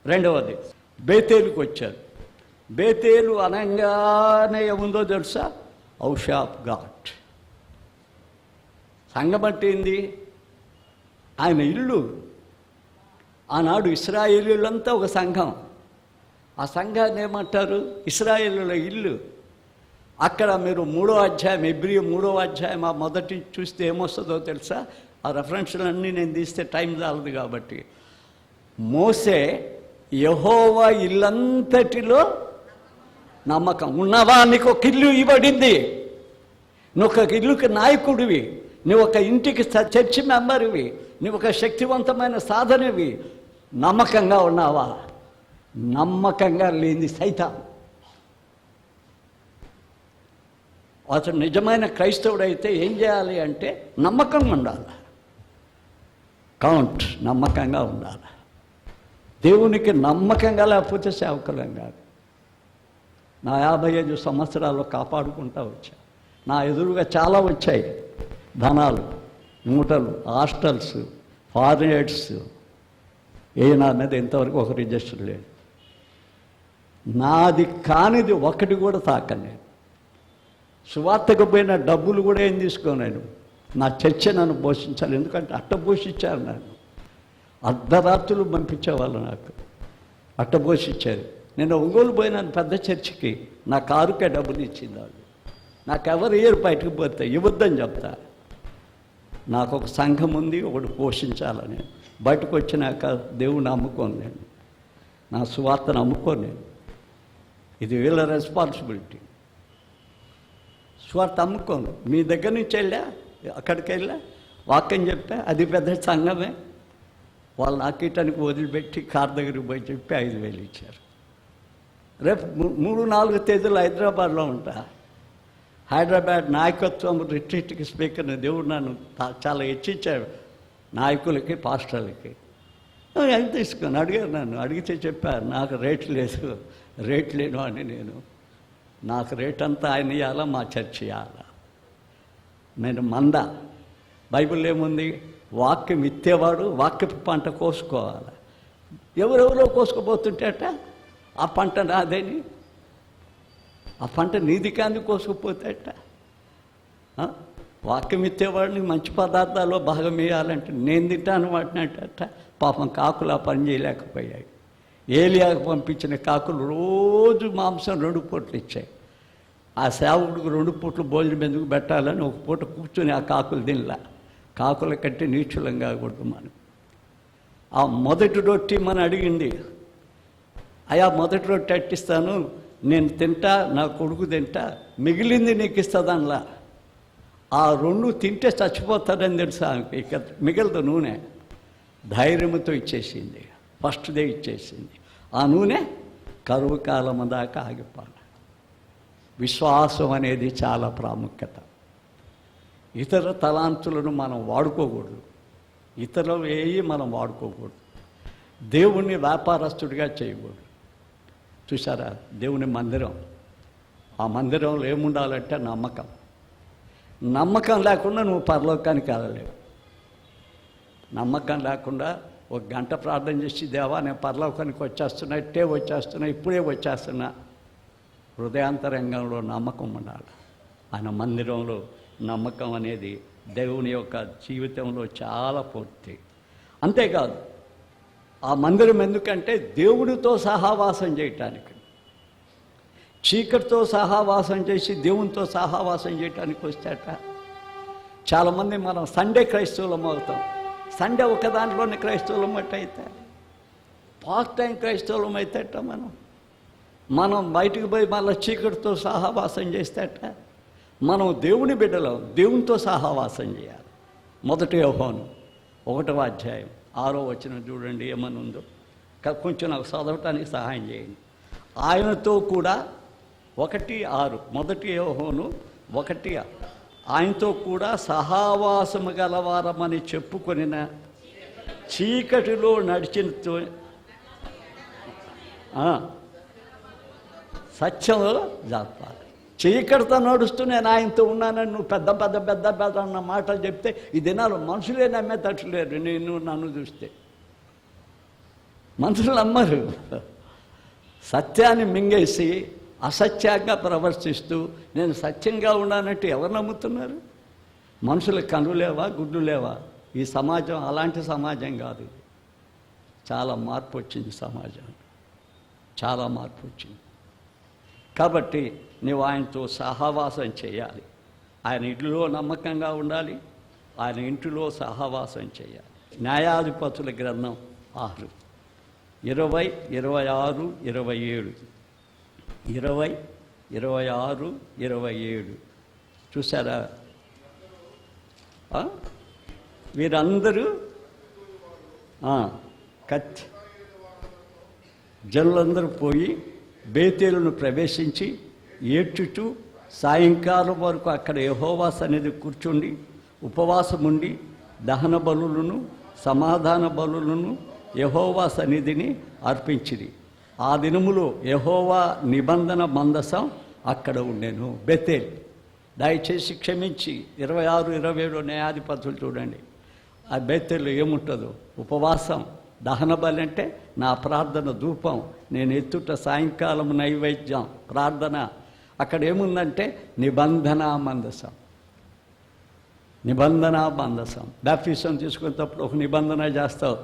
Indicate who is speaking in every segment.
Speaker 1: రెండవది బేతేలుకు వచ్చారు. బేతేలు అనగానే ఏముందో తెలుసా? House of God. సంఘం అంటే ఏంది? ఆయన ఇల్లు. ఆనాడు ఇశ్రాయేలీయులంతా ఒక సంఘం. ఆ సంఘాన్ని ఏమంటారు? ఇశ్రాయేలుల ఇల్లు. అక్కడ మీరు 3వ అధ్యాయం, హెబ్రీ 3వ అధ్యాయం ఆ మొదటి చూస్తే ఏమొస్తుందో తెలుసా? ఆ రెఫరెన్స్లన్నీ నేను తీస్తే టైం చాలదు కాబట్టి. మోసే యెహోవా ఇల్లంతటిలో నమ్మకం ఉన్నవా? నీకు ఒక ఇల్లు ఇవ్వబడింది, నువ్వు ఒక ఇల్లుకి నాయకుడివి, నువ్వు ఒక ఇంటికి చర్చి మెంబర్వి, నువ్వు ఒక శక్తివంతమైన సాధనవి. నమ్మకంగా ఉన్నావా? నమ్మకంగా లేని సైతాన్. అతను నిజమైన క్రైస్తవుడైతే ఏం చేయాలి అంటే నమ్మకంగా ఉండాలి. కౌంట్, నమ్మకంగా ఉండాలి. దేవునికి నమ్మకంగా లేకపోతే సేవకులం కాదు. నా 55 సంవత్సరాలు కాపాడుకుంటూ వచ్చా. నా ఎదురుగా చాలా వచ్చాయి ధనాలు, మూటలు, హాస్టల్స్, ఫారిన్ ఎయిడ్స్. నా మీద ఇంతవరకు ఒక రిజిస్టర్ లేదు. నాది కానిది ఒకటి కూడా తాకలేదు. సువార్తకు పోయిన డబ్బులు కూడా ఏం తీసుకోలేను. నా చర్చ నన్ను పోషించాలి. ఎందుకంటే అట్ట పోషించారు నన్ను. అర్ధరాత్రులు పంపించేవాళ్ళు నాకు, అట్ట పోషించారు. నేను ఒంగోలు పోయినాను పెద్ద చర్చికి, నా కారుకే డబ్బులు ఇచ్చింది వాళ్ళు. నాకెవరు ఏరు బయటకు పోతే ఇవ్వద్దని చెప్తా. నాకు ఒక సంఘం ఉంది, ఒకటి పోషించాలని. బయటకు వచ్చినాక దేవుని నమ్ముకోను నేను, నా సువార్తను నమ్ముకోను నేను. ఇది వీళ్ళ రెస్పాన్సిబిలిటీ. స్వార్థ అమ్ముకోను. మీ దగ్గర నుంచి వెళ్ళా, అక్కడికి వెళ్ళా, వాక్యం చెప్పా, అది పెద్ద సంఘమే. వాళ్ళు నాకిటానికి వదిలిపెట్టి కార్ దగ్గరికి పోయి చెప్పి 5,000 ఇచ్చారు. రేపు 3-4 తేదీలు హైదరాబాద్లో ఉంటా. హైదరాబాద్ నాయకత్వం రిట్రీట్కి స్పీకర్ని దేవుడు నన్ను చాలా హెచ్చించాడు. నాయకులకి, పాస్టర్లకి ఎంత తీసుకొని అడిగారు. నన్ను అడిగితే చెప్పారు, నాకు రేట్ లేను అని. నేను నాకు రేట్ అంతా ఆయన ఇవ్వాలా, మా చర్చ్ ఇవ్వాలా. నేను మంద. బైబిల్ ఏముంది? వాక్యం ఇచ్చేవాడు వాక్యపు పంట కోసుకోవాలి. ఎవరెవరో కోసుకుపోతుంటే అట ఆ పంట నాదేని, ఆ పంట నీది కాంది కోసుకుపోతే అట. వాక్యం ఇచ్చేవాడిని మంచి పదార్థాలు భాగం వేయాలంటే నేను తింటాను వాటిని అట. పాపం కాకులు ఆ పని చేయలేకపోయాయి. ఏలియాకు పంపించిన కాకులు రోజు మాంసం 2 పూటలు ఇచ్చాయి. ఆ సేవకుడికి 2 పూటలు భోజనం ఎందుకు పెట్టాలని ఒక పూట కూర్చొని ఆ కాకులు తినలా. కాకుల కంటే నీచులం కాకూడదు మనం. ఆ మొదటి రొట్టి మనం అడిగింది, అయా మొదటి రొట్టి అట్టిస్తాను, నేను తింటా, నా కొడుకు తింటా, మిగిలింది నీకు ఇస్తుందనలా. ఆ 2 తింటే చచ్చిపోతాడని తెలుసా? ఇక మిగలదు నూనె. ధైర్యంతో ఇచ్చేసింది, ఫస్ట్ డే ఇచ్చేసింది. ఆ నూనె కరువు కాలం దాకా ఆగిపోవాలి. విశ్వాసం అనేది చాలా ప్రాముఖ్యత. ఇతర తలాంతులను మనం వాడుకోకూడదు, ఇతరులు మనం వాడుకోకూడదు. దేవుణ్ణి వ్యాపారస్తుడిగా చేయకూడదు. చూసారా, దేవుని మందిరం, ఆ మందిరంలో ఏముండాలంటే నమ్మకం. నమ్మకం లేకుండా నువ్వు పరలోకానికి వెళ్ళలేవు. నమ్మకం లేకుండా 1 గంట ప్రార్థన చేసి, దేవా నేను పరలోకానికి వచ్చేస్తున్నా, ఇప్పుడే వచ్చేస్తున్నా. హృదయాంతరంగంలో నమ్మకం ఉండాలి. ఆయన మందిరంలో నమ్మకం అనేది దేవుని యొక్క జీవితంలో చాలా పూర్తి. అంతేకాదు, ఆ మందిరం ఎందుకంటే దేవుడితో సహవాసం చేయటానికి. చీకటితో సహవాసం చేసి దేవునితో సహవాసం చేయటానికి వస్తేట చాలామంది మనం సండే క్రైస్తవులం అవుతాం. సండే ఒక దాంట్లోనే క్రైస్తవులం అయితే, పార్ట్ టైం క్రైస్తవులం అయితేట మనం బయటకు పోయి మళ్ళీ చీకటితో సహవాసం చేస్తేట మనం దేవుని బిడ్డలం, దేవునితో సహవాసం చేయాలి. 1 యోహాను 1వ అధ్యాయం 6వ వచనం చూడండి ఏమని ఉందో. కొంచెం నాకు చదవటానికి సహాయం చేయండి. ఆయనతో కూడా 1:6, 1 యోహాను 1:6, ఆయనతో కూడా సహవాసము గలవారమని చెప్పుకొనిన చీకటిలో నడిచినతో సత్యంలో జాపాలి. చీకటితో నడుస్తూ నేను ఆయనతో ఉన్నానని నువ్వు పెద్ద పెద్ద పెద్ద పెద్ద అన్న మాటలు చెప్తే ఈ దినాలు మనుషులే నమ్మేటట్లేరు. నన్ను చూస్తే మనుషులు నమ్మరు. సత్యాన్ని మింగేసి అసత్యంగా ప్రవర్తిస్తూ నేను సత్యంగా ఉన్నానంటే ఎవరు నమ్ముతున్నారు? మనుషులకు కన్ను లేవా, గుడ్లు లేవా? ఈ సమాజం అలాంటి సమాజం కాదు. చాలా మార్పు వచ్చింది సమాజం, చాలా మార్పు వచ్చింది. కాబట్టి నువ్వు ఆయనతో సహవాసం చేయాలి. ఆయన ఇంటిలో నమ్మకంగా ఉండాలి, ఆయన ఇంటిలో సహవాసం చేయాలి. న్యాయాధిపతుల గ్రంథం 6, 20, 26, 27, 20, 26, 27 చూసారా? వీరందరూ జనులందరూ పోయి బేతేలును ప్రవేశించి ఏడ్చుచూ సాయంకాలం వరకు అక్కడ యెహోవా సన్నిధి కూర్చుండి ఉపవాసముండి దహన బలులను సమాధాన బలులను యెహోవా సన్నిధిని అర్పించిరి. ఆ దినములో యెహోవా నిబంధన మందసం అక్కడ ఉండెను. బేతేల్. దయచేసి క్షమించి 26, 27 న్యాయాధిపతులు చూడండి. ఆ బేతేల్లో ఏముంటుందో ఉపవాసం, దహన బలి అంటే నా ప్రార్థన ధూపం, నేను ఎత్తుట సాయంకాలం నైవేద్యం ప్రార్థన. అక్కడ ఏముందంటే నిబంధన మందసం. నిబంధన మందసం. బాప్టిజం తీసుకునేటప్పుడు ఒక నిబంధన చేస్తావు.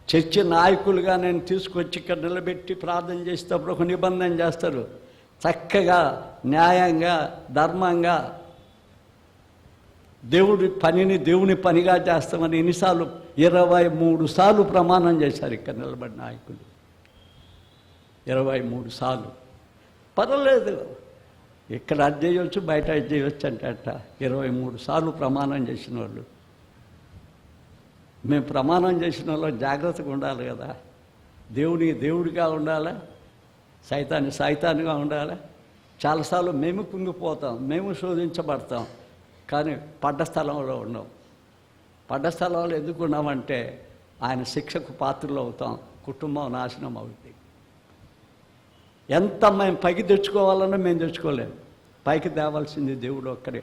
Speaker 1: చర్చి నాయకులుగా నేను తీసుకొచ్చి ఇక్కడ నిలబెట్టి ప్రార్థన చేసేటప్పుడు ఒక నిబంధన చేస్తారు. చక్కగా న్యాయంగా ధర్మంగా దేవుని పనిగా చేస్తామని ఎన్నిసార్లు 23 సార్లు ప్రమాణం చేశారు ఇక్కడ నిలబడిన నాయకులు. 23 సార్లు. పర్వాలేదు, ఇక్కడ అది చేయవచ్చు, బయట అది చేయవచ్చు అంటే 23 సార్లు ప్రమాణం చేసిన వాళ్ళు. మేము ప్రమాణం చేసిన వాళ్ళు జాగ్రత్తగా ఉండాలి కదా. దేవుడిగా ఉండాలా, సైతాన్గా ఉండాలా. చాలాసార్లు మేము కుంగిపోతాం, మేము శోధించబడతాం, కానీ పడ్డ స్థలంలో ఉన్నాం. పడ్డ స్థలంలో ఎందుకు ఉన్నామంటే ఆయన శిక్షకు పాత్రలు అవుతాం, కుటుంబం నాశనం అవుతుంది. ఎంత మేము పైకి తెచ్చుకోవాలన్నా మేము తెచ్చుకోలేము. పైకి తేవాల్సింది దేవుడు ఒక్కడే.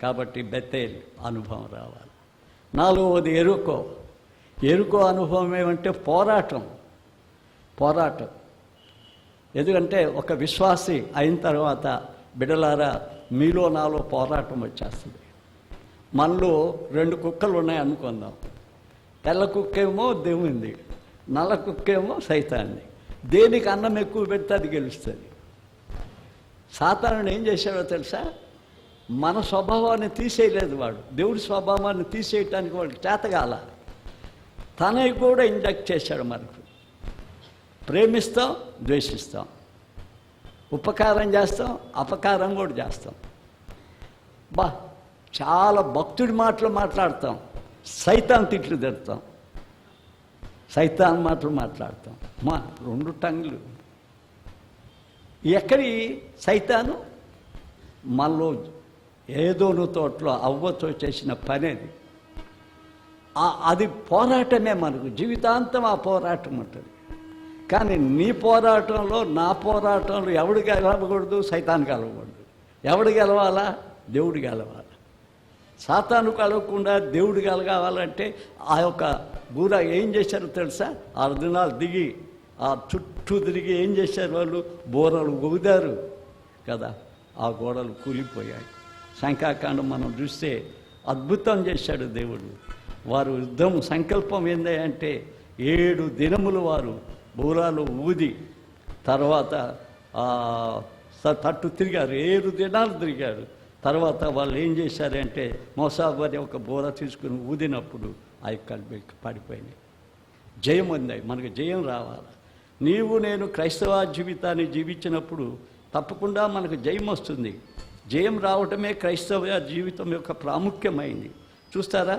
Speaker 1: కాబట్టి బెతేల్ అనుభవం రావాలి. 4వది ఎరుకో అనుభవం ఏమంటే పోరాటం. ఎందుకంటే ఒక విశ్వాసి అయిన తర్వాత బిడ్డలారా మీలో నాలో పోరాటం వచ్చేస్తుంది. మనలో 2 కుక్కలు ఉన్నాయి అనుకుందాం. తెల్ల కుక్కేమో దేవుంది, నల్ల కుక్కేమో సైతాన్ని. దేనికి అన్నం ఎక్కువ పెడితే అది గెలుస్తుంది. సాతానుడు ఏం చేశాడో తెలుసా? మన స్వభావాన్ని తీసేయలేదు వాడు. దేవుడి స్వభావాన్ని తీసేయటానికి వాడు చేతగాల. తనవి కూడా ఇంజెక్ట్ చేశాడు మనకు. ప్రేమిస్తాం, ద్వేషిస్తాం, ఉపకారం చేస్తాం, అపకారం కూడా చేస్తాం. చాలా భక్తుడి మాటలు మాట్లాడతాం, సైతాన్ తిట్లు తిడతాం, సైతాన్ మాటలు మాట్లాడతాం. 2 టంగులు. ఎక్కడి సైతాను? మనలో ఏదోను తోటలో అవ్వతో చేసిన పని అది పోరాటమే. మనకు జీవితాంతం ఆ పోరాటం ఉంటుంది. కానీ నీ పోరాటంలో, నా పోరాటంలో ఎవడు గెలవకూడదు? సైతాను గెలవకూడదు. ఎవడు గెలవాలా? దేవుడు గెలవాలి. సాతాను కలవకుండా దేవుడు కలగాలంటే ఆ యొక్క బూర ఏం చేశారో తెలుసా? 6 దినాలు దిగి ఆ చుట్టూ తిరిగి ఏం చేశారు వాళ్ళు? బోరలు ఊదారు కదా, ఆ గోడలు కూలిపోయాయి. సంఖ్యాకాండం మనం చూస్తే అద్భుతం చేశాడు దేవుడు. వారు యుద్ధం సంకల్పం ఏందంటే 7 దినములు వారు బూరాలు ఊది తర్వాత తట్టు తిరిగారు. 7 దినాలు తిరిగారు. తర్వాత వాళ్ళు ఏం చేశారంటే మోసాబు అని ఒక బోర తీసుకుని ఊదినప్పుడు అవి కలిపి పడిపోయినాయి. జయం ఉంది. మనకు జయం రావాలి. నీవు నేను క్రైస్తవ జీవితాన్ని జీవించినప్పుడు తప్పకుండా మనకు జయం వస్తుంది. జయం రావటమే క్రైస్తవ జీవితం యొక్క ప్రాముఖ్యమైంది. చూస్తారా?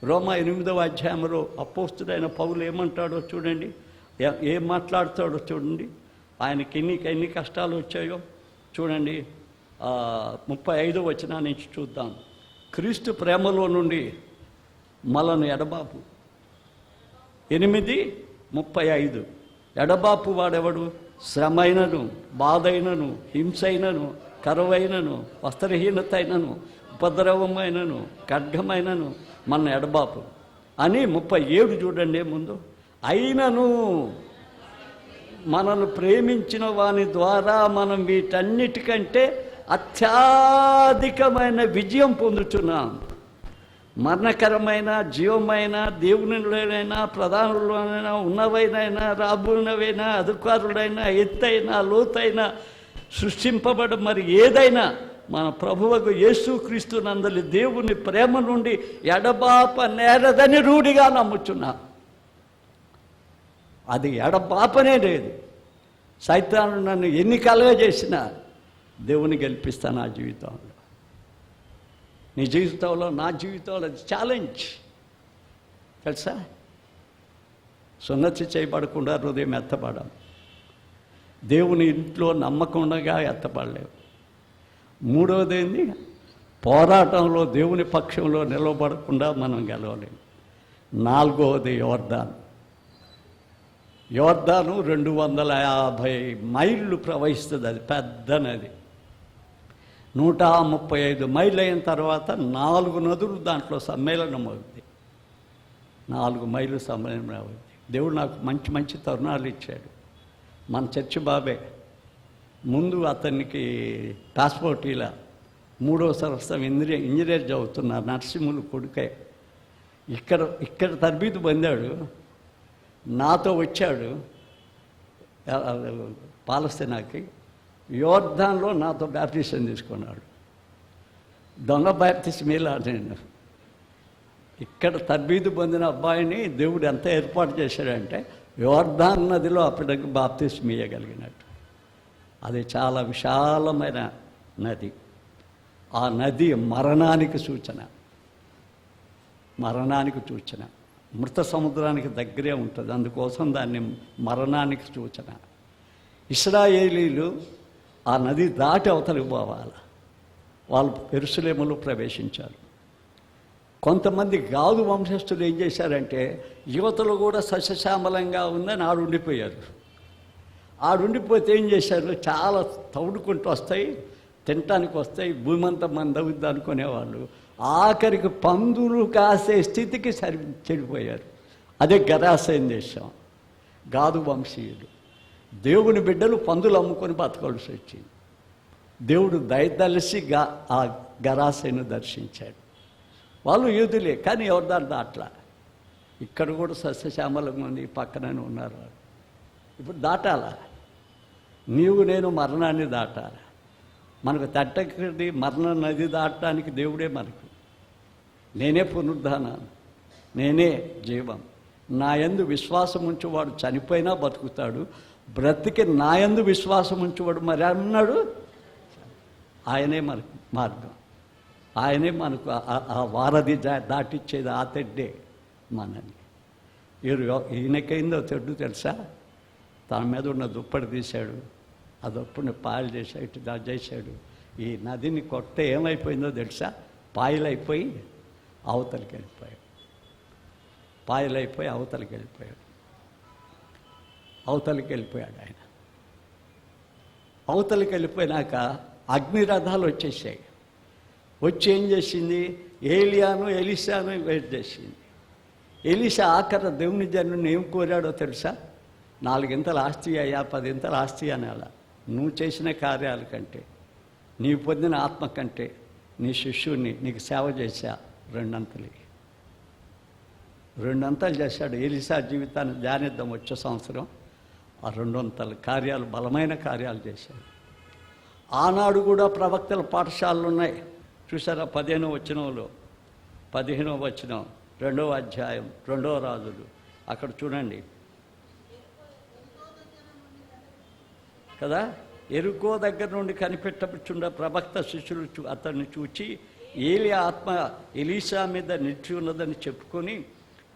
Speaker 1: రోమా 8వ అధ్యాయంలో అపోస్తుడైన పౌలు ఏమంటాడో చూడండి, ఏం మాట్లాడుతాడో చూడండి. ఆయనకి ఎన్ని కష్టాలు వచ్చాయో చూడండి. 35వ వచనం నుంచి చూద్దాం. క్రీస్తు ప్రేమలో నుండి మనను ఎడబాపు. 8:35 ఎడబాపు వాడెవడు? శ్రమైనను, బాధైనను, హింసైనను, కరువైనను, వస్త్రహీనతైనను, ఉపద్రవమైనను, ఖడ్గమైనను మన ఎడబాపు అని 37 చూడండి ముందు. అయినను మనను ప్రేమించిన వాని ద్వారా మనం వీటన్నిటికంటే అత్యధికమైన విజయం పొందుతున్నాం. మరణకరమైన, జీవమైన, దేవునిలోనైనా, ప్రధానులైనా, ఉన్నవైనా, రాబోయినవైనా, అధికారులైనా, ఎత్తైనా, లోతైనా, సృష్టింపబడ మరి ఏదైనా మన ప్రభువుకు యేసుక్రీస్తు నందలి దేవుని ప్రేమ నుండి ఎడబాప నేరదని రూఢిగా నమ్ముచున్నాం. అది ఎడబాపనే లేదు. సైతాను నన్ను ఎన్ని కలుగా చేసినా దేవుని గెలిపిస్తాను నా జీవితంలో. నీ జీవితంలో, నా జీవితంలో అది ఛాలెంజ్ తెలుసా. సున్నతి చేయబడకుండా హృదయం ఎత్తపడం, దేవుని ఇంట్లో నమ్మకంగా ఎత్తపడలేవు. మూడవది ఏంది? పోరాటంలో దేవుని పక్షంలో నిలబడకుండా మనం గెలవలేము. నాలుగవది యోర్దాను 250 మైళ్ళు ప్రవహిస్తుంది. అది పెద్ద నది. 135 మైళ్ళు అయిన తర్వాత 4 నదులు దాంట్లో సమ్మేళనం అవుతుంది. 4 మైళ్ళు సమ్మేళనం అవుతుంది. దేవుడు నాకు మంచి మంచి తరుణాలు ఇచ్చాడు. మన చర్చి బాబే ముందు అతనికి పాస్పోర్ట్ ఇలా 3వ సంవత్సరం ఇంజనీర్ చదువుతున్నారు, నరసింహులు కొడుకే. ఇక్కడ తరబీదు పొందాడు. నాతో వచ్చాడు పాలస్తీనాకి. యోర్దాన్లో నాతో బ్యాప్టిజం తీసుకున్నాడు. దొంగ బ్యాప్టిజమేలా నేను ఇక్కడ తరబీదు పొందిన అబ్బాయిని దేవుడు ఎంత ఏర్పాటు చేశాడంటే యోర్దాన్ నదిలో అప్పటికి బాప్తిస్మం ఇయ్యగలిగినట్టు. అది చాలా విశాలమైన నది. ఆ నది మరణానికి సూచన. మృత సముద్రానికి దగ్గరే ఉంటుంది. అందుకోసం దాన్ని మరణానికి సూచన. ఇశ్రాయేలీలు ఆ నది దాటి అవతలికి పోవాలి. వాళ్ళు యెరూషలేములో ప్రవేశించారు. కొంతమంది గాదు వంశస్థులు ఏం చేశారంటే యువతలు కూడా సస్యశ్యామలంగా ఉందని ఆడుండిపోయారు. ఆడుండిపోతే ఏం చేశారు, చాలా తవుడుకుంటూ వస్తాయి, తినటానికి వస్తాయి, భూమంతా మంది అవుద్ది అనుకునేవాళ్ళు. ఆఖరికి పందులు కాసే స్థితికి చెడిపోయారు. అదే గరాసేన్ దేశం. గాదు వంశీయులు దేవుని బిడ్డలు పందులు అమ్ముకొని బతకాల్సి వచ్చింది. దేవుడు దయతలిసి ఆ గరాసేను దర్శించాడు. వాళ్ళు యూదులే, కానీ ఎవరిదాన్ని దాట్లా. ఇక్కడ కూడా సస్యశ్యామలంగా ఉంది, పక్కననే ఉన్నారు వాళ్ళు. ఇప్పుడు దాటాలా? నీవు నేను మరణాన్ని దాటాలి. మనకు తట్టకది మరణ నది దాటడానికి దేవుడే మనకు. నేనే పునరుద్ధానాన్ని, నేనే జీవం. నా యందు విశ్వాసం ఉంచేవాడు చనిపోయినా బతుకుతాడు, బ్రతికి నా యందు విశ్వాసం ఉంచేవాడు మరి అన్నాడు. ఆయనే మనకు మార్గం, ఆయనే మనకు ఆ వారధి దాటిచ్చేది. ఆ తెడ్డే మనని. ఈయనకైందో తెడ్డు తెలుసా? తన మీద ఉన్న దుప్పటి తీశాడు, ఆ దుప్పటిని పాయలు చేశాడు, ఇటు చేశాడు. ఈ నదిని కొట్ట ఏమైపోయిందో తెలుసా? పాయలైపోయి అవతలికి వెళ్ళిపోయాడు. అవతలికి వెళ్ళిపోయాడు ఆయన. అవతలికి వెళ్ళిపోయినాక అగ్నిరథాలు వచ్చేసాయి. వచ్చి ఏం చేసింది? ఏలియాను ఎలీషాను వెయిట్ చేసింది. ఎలీషా ఆఖరి దేవుని జనుని ఏం కోరాడో తెలుసా? 4 ఇంతల ఆస్తి అయ్యా, 10 ఇంతల ఆస్తి అనాలా. నువ్వు చేసిన కార్యాల కంటే, నీవు పొందిన ఆత్మ కంటే, నీ శిష్యుని నీకు సేవ చేశా 2 అంతలు చేశాడు. ఎలీషా జీవితాన్ని ధ్యానిద్దాం వచ్చే సంవత్సరం. ఆ 2 కార్యాలు, బలమైన కార్యాలు చేశాడు. ఆనాడు కూడా ప్రవక్తల పాఠశాలలు ఉన్నాయి. చూసారా? 15వ వచనంలో, 15వ వచనం, 2వ అధ్యాయం, 2వ రాజులు. అక్కడ చూడండి కదా. ఎరుకో దగ్గర నుండి కనిపెట్టబడుచున్న ప్రవక్త శిష్యులు అతన్ని చూచి ఏలియా ఆత్మ ఎలీషా మీద నిలిచి ఉన్నదని చెప్పుకొని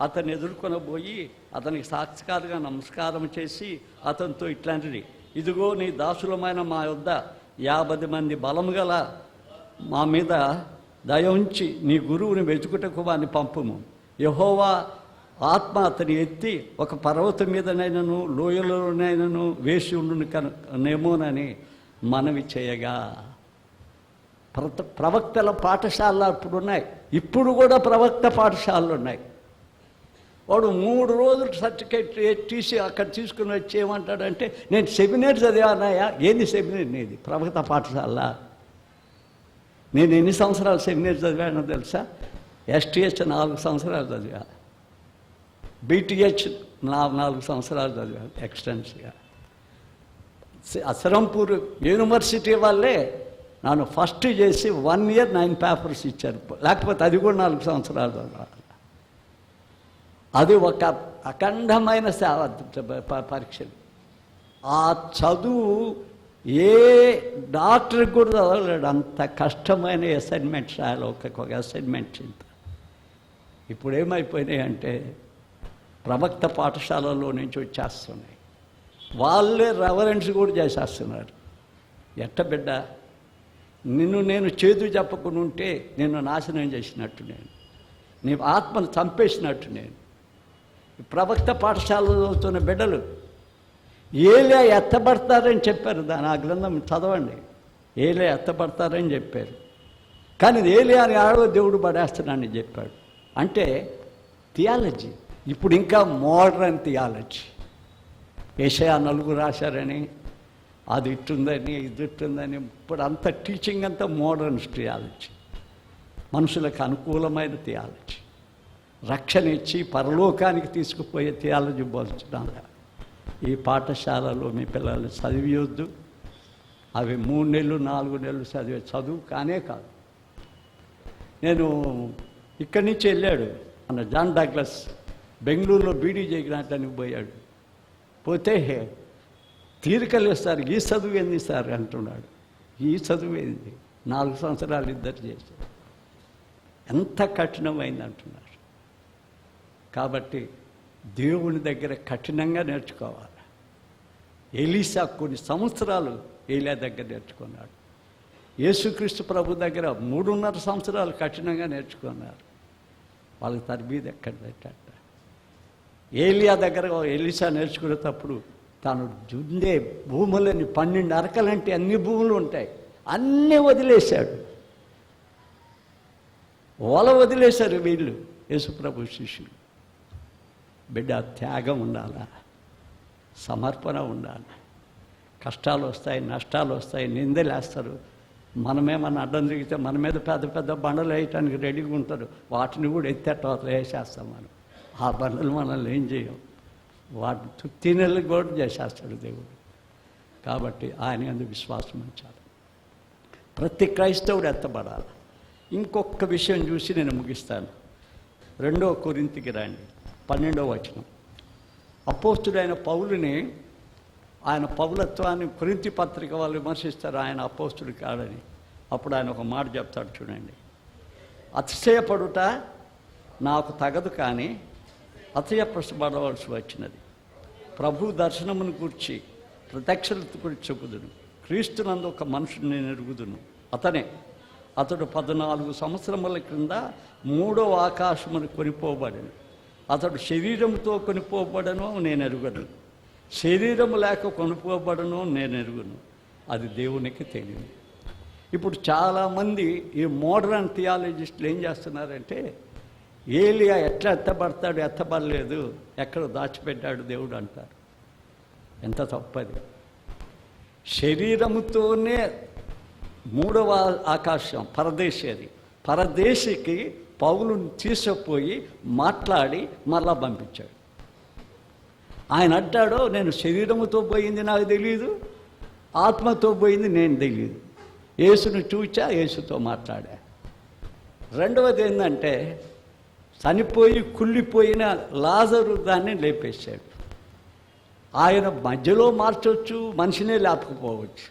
Speaker 1: అతన్ని ఎదుర్కొనబోయి అతనికి సాక్షాత్కారంగా నమస్కారం చేసి అతనితో ఇట్లాంటిది, ఇదిగో నీ దాసులమైన మా యొద్ద 50 మంది బలము గల మా మీద దయ ఉంచి నీ గురువుని వెతుకుటకు వారిని పంపుము. యెహోవా ఆత్మ అతని ఎత్తి ఒక పర్వతం మీదనైనను లోయలోనైనను వేసి ఉండును కనేమోనని మనవి చేయగా. ప్రవక్తల పాఠశాలలు అప్పుడు ఉన్నాయి, ఇప్పుడు కూడా ప్రవక్త పాఠశాలలు ఉన్నాయి. వాడు 3 రోజులు సర్టిఫికేట్ తీసి అక్కడ తీసుకుని వచ్చి ఏమంటాడంటే, నేను సెమినార్ చదివానయ్యా. ఏంది సెమినార్ నీది? ప్రవక్త పాఠశాల. నేను ఎన్ని సంవత్సరాలు సెమినార్ చదివానో తెలుసా? STH 4 సంవత్సరాలు చదివా, BTH 4 సంవత్సరాలు చదివాను ఎక్స్టెన్స్గా. అసరంపూర్ యూనివర్సిటీ వాళ్ళే నన్ను ఫస్ట్ చేసి 1 year 9 పేపర్స్ ఇచ్చారు. లేకపోతే అది కూడా 4 సంవత్సరాలు చదవాలి. అది ఒక అఖండమైన సేవ పరీక్షలు. ఆ చదువు ఏ డాక్టర్కి కూడా చదవలేడు, అంత కష్టమైన అసైన్మెంట్స్ రాయాలి. ఒక అసైన్మెంట్ ఇంత. ఇప్పుడు ఏమైపోయినాయి అంటే ప్రవక్త పాఠశాలలో నుంచి వచ్చేస్తున్నాయి. వాళ్ళే రెవరెన్స్ కూడా చేసేస్తున్నారు. ఎట్ట బిడ్డ, నేను చేదు చెప్పకుండా ఉంటే నిన్ను నాశనం చేసినట్టు, నీ ఆత్మను చంపేసినట్టు. ప్రవక్త పాఠశాలలో చదువుతున్న బిడ్డలు ఏలియా ఎత్తబడతారని చెప్పారు. ఆ గ్రంథం చదవండి. ఏలియా ఎత్తబడతారని చెప్పారు. కానీ ఏలియా అని ఆడో దేవుడు పడేస్తున్నాడని చెప్పాడు. అంటే థియాలజీ ఇప్పుడు ఇంకా మోడర్న్ థియాలజీ. యెషయా 4 రాశారని, అది ఇట్టుందని ఇది ఇట్టుందని. ఇప్పుడు అంత టీచింగ్ అంతా మోడర్న్ థియాలజీ, మనుషులకు అనుకూలమైన థియాలజీ, రక్షణ ఇచ్చి పరలోకానికి తీసుకుపోయే థియాలజీ బోధించడం. ఈ పాఠశాలలో మీ పిల్లల్ని చదివియొద్దు. అవి 3 నెలలు 4 నెలలు చదివే చదువు కానే కాదు. నేను ఇక్కడి నుంచి వెళ్ళాడు మన జాన్ డగ్లస్, బెంగళూరులో బీడీ చేయడానికి పోయాడు. పోతే తీరికలేదు సార్, ఈ చదువు ఏంది సార్ అంటున్నాడు. ఈ చదువు ఏంది? 4 సంవత్సరాలు ఇద్దరు చేశారు. ఎంత కఠినమైంది అంటున్నారు. కాబట్టి దేవుని దగ్గర కఠినంగా నేర్చుకోవాలి. ఎలీషా కొన్ని సంవత్సరాలు ఏలియా దగ్గర నేర్చుకున్నాడు. యేసుక్రీస్తు ప్రభు దగ్గర 3.5 సంవత్సరాలు కఠినంగా నేర్చుకున్నారు. వాళ్ళకి తరబీదు ఎక్కడ పెట్టాట. ఏలియా దగ్గర ఎలీషా నేర్చుకునేటప్పుడు తాను జుండే భూములని 12 అరకలంటే అన్ని భూములు ఉంటాయి, అన్నీ వదిలేశాడు. వదిలేశారు వీళ్ళు యేసుప్రభు శిష్యులు. బిడ్డ, త్యాగం ఉండాలా, సమర్పణ ఉండాలి. కష్టాలు వస్తాయి, నష్టాలు వస్తాయి, నిందలేస్తారు. మనమేమన్నా అడ్డం తిరిగితే మన మీద పెద్ద పెద్ద బండలు వేయటానికి రెడీగా ఉంటారు. వాటిని కూడా ఎత్తేటవతలు వేసేస్తాం మనం. ఆ బండలు మనల్ని ఏం చేయం, వాటి తినేళ్ళకి కూడా చేసేస్తాడు దేవుడు. కాబట్టి ఆయన యందు విశ్వాసం ఉంచాలి. ప్రతి క్రైస్తవుడు ఎత్తబడాలి. ఇంకొక విషయం చూసి నేను ముగిస్తాను. 2 కొరింథీకి రండి, 12వ వచనం. అపోస్తుడైన పౌలుని, ఆయన పౌలత్వాన్ని కొరింథీ పత్రిక వాళ్ళు విమర్శిస్తారు, ఆయన అపోస్తుడు కాడని. అప్పుడు ఆయన ఒక మాట చెప్తాడు చూడండి. అతిశయపడుట నాకు తగదు, కానీ అతిశయపరచబడవలసి వచ్చినది. ప్రభు దర్శనమును గురించి ప్రత్యక్షత గురించి చెప్పుదును. క్రీస్తునందు ఒక మనుషుని నేను ఎరుగుదును. అతడు 14 సంవత్సరముల క్రింద 3వ ఆకాశమును కొనిపోబడను. అతడు శరీరంతో కొనిపోబడను, నేను ఎరుగను. శరీరము లేక కొనుక్కోబడను, నేను ఎరుగును. అది దేవునికి తెలియదు. ఇప్పుడు చాలామంది ఈ మోడర్న్ థియాలజిస్టులు ఏం చేస్తున్నారంటే, ఏలియా ఎట్లా ఎత్తబడతాడు, ఎత్తబడలేదు, ఎక్కడ దాచిపెట్టాడు దేవుడు అంటారు. ఎంత తప్పది. శరీరముతోనే 3వ ఆకాశం పరదేశి. అది పరదేశికి పౌలుని తీసుకుపోయి మాట్లాడి మళ్ళా పంపించాడు. ఆయన అంటాడో, నేను శరీరముతో పోయింది నాకు తెలియదు, ఆత్మతో పోయింది నేను తెలియదు. యేసును చూచా, యేసుతో మాట్లాడా. రెండవది ఏంటంటే, చనిపోయి కుళ్ళిపోయిన లాజరు దాన్ని లేపేశాడు. ఆయన మధ్యలో మార్చవచ్చు, మనిషినే లేపకపోవచ్చు.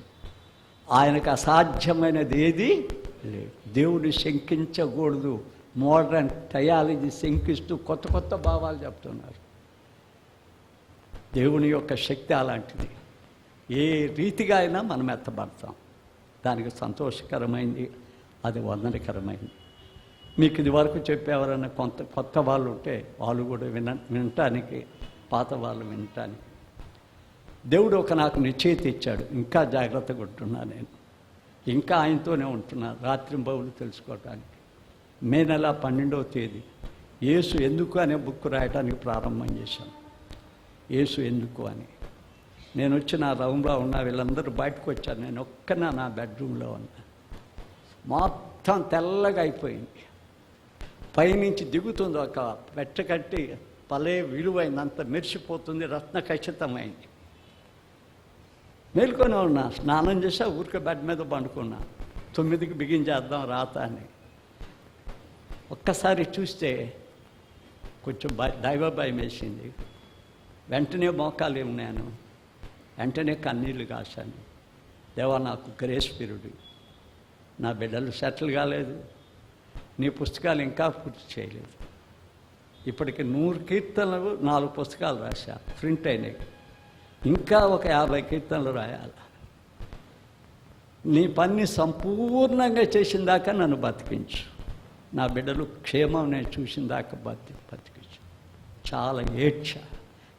Speaker 1: ఆయనకు అసాధ్యమైనది ఏది లేదు. దేవుని శంకించకూడదు. మోడర్న్ థియాలజీ శంకిస్తూ కొత్త కొత్త భావాలు చెప్తున్నారు. దేవుని యొక్క శక్తి అలాంటిది. ఏ రీతిగా అయినా మనం ఎత్తబడతాం. దానికి సంతోషకరమైంది, అది వందనకరమైంది. మీకు ఇది వరకు చెప్పేవారన్నా కొత్త వాళ్ళు ఉంటే వాళ్ళు కూడా వినటానికి, పాత వాళ్ళు వినటానికి. దేవుడు నాకు నిశ్చయిత ఇచ్చాడు. ఇంకా జాగ్రత్తగా ఉంటున్నా నేను. ఇంకా ఆయనతోనే ఉంటున్నా రాత్రింబవులు తెలుసుకోవటానికి. మే నెల 12వ తేదీ యేసు ఎందుకు అనే బుక్ రాయడానికి ప్రారంభం చేశాను. యేసు ఎందుకు అని. నేను వచ్చి నా రూమ్లో ఉన్న వీళ్ళందరూ బయటకు వచ్చాను. నేను ఒక్కనా నా బెడ్రూమ్లో ఉన్నా. మొత్తం తెల్లగా అయిపోయింది. పైనుంచి దిగుతుంది ఒక పెట్ట కట్టి భలే విలువైందంత మెరిసిపోతుంది, రత్న ఖచ్చితమైంది. మేల్కొని ఉన్నా, స్నానం చేసా, ఊరికే బెడ్ మీద పండుకున్నా. 9కి బిగించేద్దాం రాత అని. ఒక్కసారి చూస్తే కొంచెం దైవ భయం వేసింది. వెంటనే మోకాలు ఉన్నాను, వెంటనే కన్నీళ్ళు కాశాను. దేవా, నాకు గ్రేస్ పీరియడ్, నా బిడ్డలు సెటిల్ కాలేదు, నీ పుస్తకాలు ఇంకా పూర్తి చేయలేదు. ఇప్పటికి 100 కీర్తనలు 4 పుస్తకాలు రాశా, ప్రింట్ అయినాయి. ఇంకా ఒక 50 కీర్తనలు రాయాలి. నీ పని సంపూర్ణంగా చేసిన దాకా నన్ను బతికించు. నా బిడ్డలు క్షేమం నేను చూసిన దాకా బతికించు. చాలా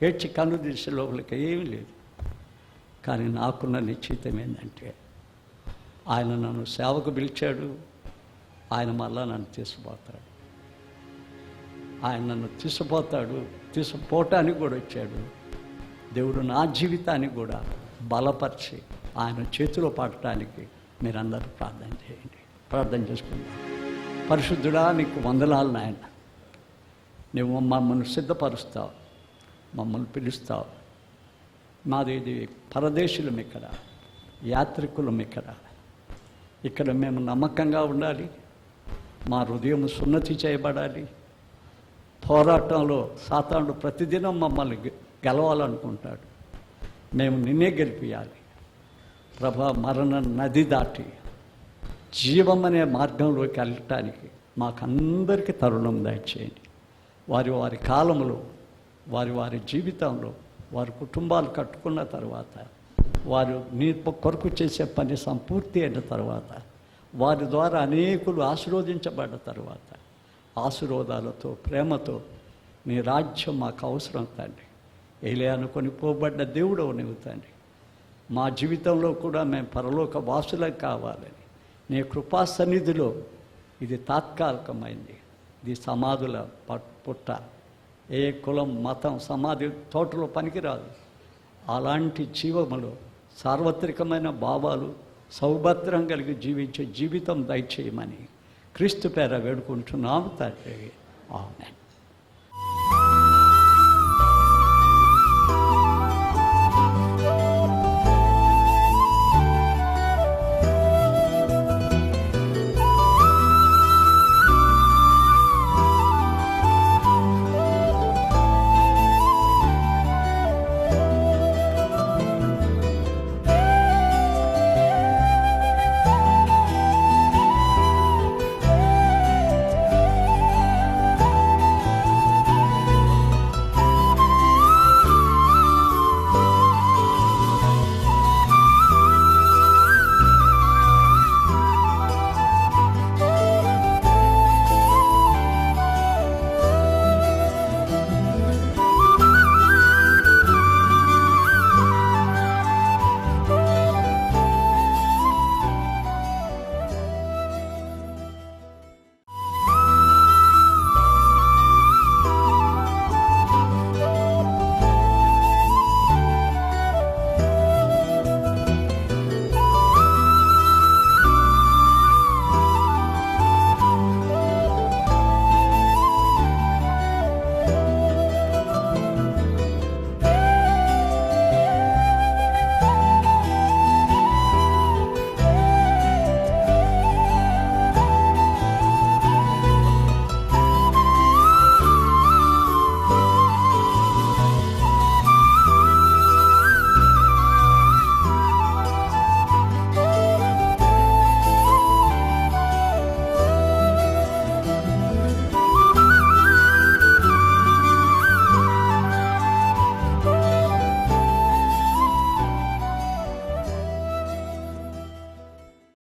Speaker 1: ఏడ్చి కన్ను తీసే లోపలికి ఏమీ లేదు. కానీ నాకున్న నిశ్చితం ఏంటంటే, ఆయన నన్ను సేవకు పిలిచాడు, ఆయన మళ్ళా నన్ను తీసుకుపోతాడు. ఆయన నన్ను తీసుకుపోవటానికి కూడా వచ్చాడు. దేవుడు నా జీవితాన్ని కూడా బలపరిచి ఆయన చేతిలో పడటానికి మీరందరూ ప్రార్థన చేయండి. ప్రార్థన చేసుకుందాం. పరిశుద్ధుడా, నీకు వందనాలు నాయన. నువ్వు మమ్మల్ని సిద్ధపరుస్తావు, మమ్మల్ని పిలుస్తావు. మాది ఇది పరదేశులం, ఇక్కడ యాత్రికులం. ఇక్కడ మేము నమ్మకంగా ఉండాలి. మా హృదయం సున్నతి చేయబడాలి. పోరాటంలో సాతానుడు ప్రతిదినం మమ్మల్ని గెలవాలనుకుంటాడు. మేము నిన్నే గెలిపియాలి ప్రభా. మరణ నది దాటి జీవం అనే మార్గంలోకి వెళ్ళటానికి మాకందరికీ తరుణం దయచేయండి. వారి కాలంలో, వారి జీవితంలో, వారి కుటుంబాలు కట్టుకున్న తర్వాత, వారు నీ కొరకు చేసే పని సంపూర్తి అయిన తర్వాత, వారి ద్వారా అనేకులు ఆశీర్వదించబడ్డ తర్వాత, ఆశీర్వాదాలతో, ప్రేమతో నీ రాజ్యం మాకు అవసరం తండ్రి. ఏలే అనుకొని పోబడ్డ దేవుడవు నీవు తండ్రి. మా జీవితంలో కూడా మేము పరలోక వాసులం కావాలని నీ కృపా సన్నిధిలో, ఇది తాత్కాలికమైంది, ఇది సమాధుల పుట్ట. ఏ కులం, మతం, సమాధి తోటలో పనికిరాదు. అలాంటి జీవములో సార్వత్రికమైన భావాలు, సౌభద్రం కలిగి జీవించే జీవితం దయచేయమని క్రీస్తు పేర వేడుకుంటున్నాము తండ్రి. ఆమేన్.